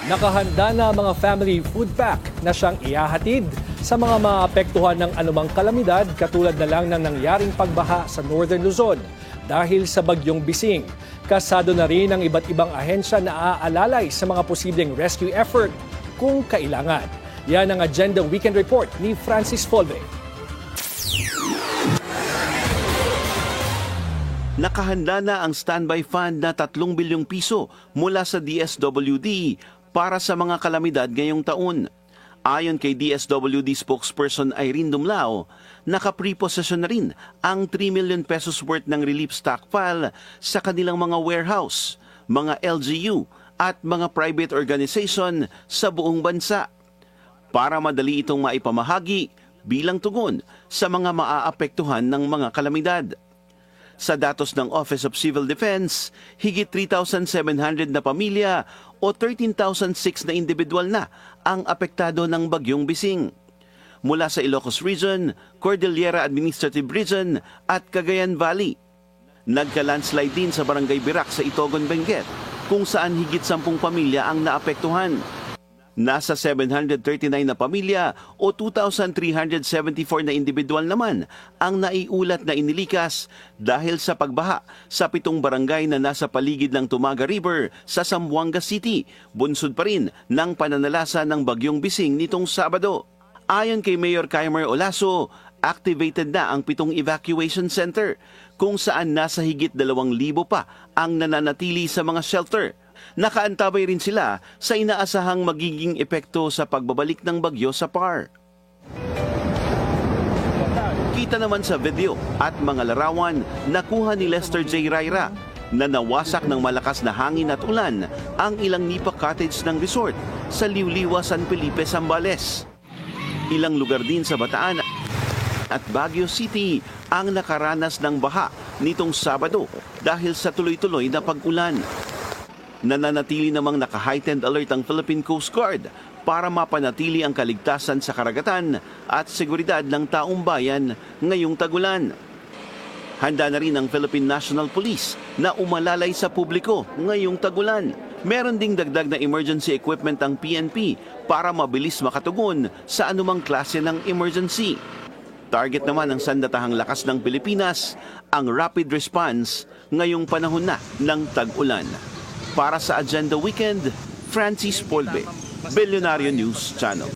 Nakahanda na mga family food pack na siyang ihahatid sa mga maapektuhan ng anumang kalamidad katulad na lang ng nangyaring pagbaha sa Northern Luzon dahil sa bagyong Bising. Kasado na rin ang iba't ibang ahensya na aalalay sa mga posibleng rescue effort kung kailangan. Yan ang Agenda Weekend Report ni Francis Folve. Nakahanda na ang standby fund na 3 bilyong piso mula sa DSWD para sa mga kalamidad ngayong taon. Ayon kay DSWD spokesperson Irene Dumlao, naka-prepossession na rin ang 3 million pesos worth ng relief stockpile sa kanilang mga warehouse, mga LGU at mga private organization sa buong bansa para madali itong maipamahagi bilang tugon sa mga maaapektuhan ng mga kalamidad. Sa datos ng Office of Civil Defense, higit 3,700 na pamilya o 13,006 na individual na ang apektado ng bagyong Bising. Mula sa Ilocos Region, Cordillera Administrative Region at Cagayan Valley. Nagka-landslide din sa Barangay Birac sa Itogon, Benguet, kung saan higit 10 pamilya ang naapektuhan. Nasa 739 na pamilya o 2,374 na individual naman ang naiulat na inilikas dahil sa pagbaha sa 7 barangay na nasa paligid ng Tumaga River sa Zamboanga City, bunsod pa rin ng pananalasa ng bagyong Bising nitong Sabado. Ayon kay Mayor Kaimer Olaso, activated na ang 7 evacuation center kung saan nasa higit 2,000 pa ang nananatili sa mga shelter. Nakaantabay rin sila sa inaasahang magiging epekto sa pagbabalik ng bagyo sa PAR. Kita naman sa video at mga larawan nakuha ni Lester J. Raira na nawasak ng malakas na hangin at ulan ang ilang nipa cottage ng resort sa Liuliwa, San Felipe, Zambales. Ilang lugar din sa Bataan at Baguio City ang nakaranas ng baha nitong Sabado dahil sa tuloy-tuloy na pag-ulan. Nananatili namang naka-heightened alert ang Philippine Coast Guard para mapanatili ang kaligtasan sa karagatan at seguridad ng taong bayan ngayong tagulan. Handa na rin ang Philippine National Police na umalalay sa publiko ngayong tagulan. Meron ding dagdag na emergency equipment ang PNP para mabilis makatugon sa anumang klase ng emergency. Target naman ng sandatahang lakas ng Pilipinas ang rapid response ngayong panahon na ng tag-ulan. Para sa Agenda Weekend, Francis Folve, Billionario News Channel.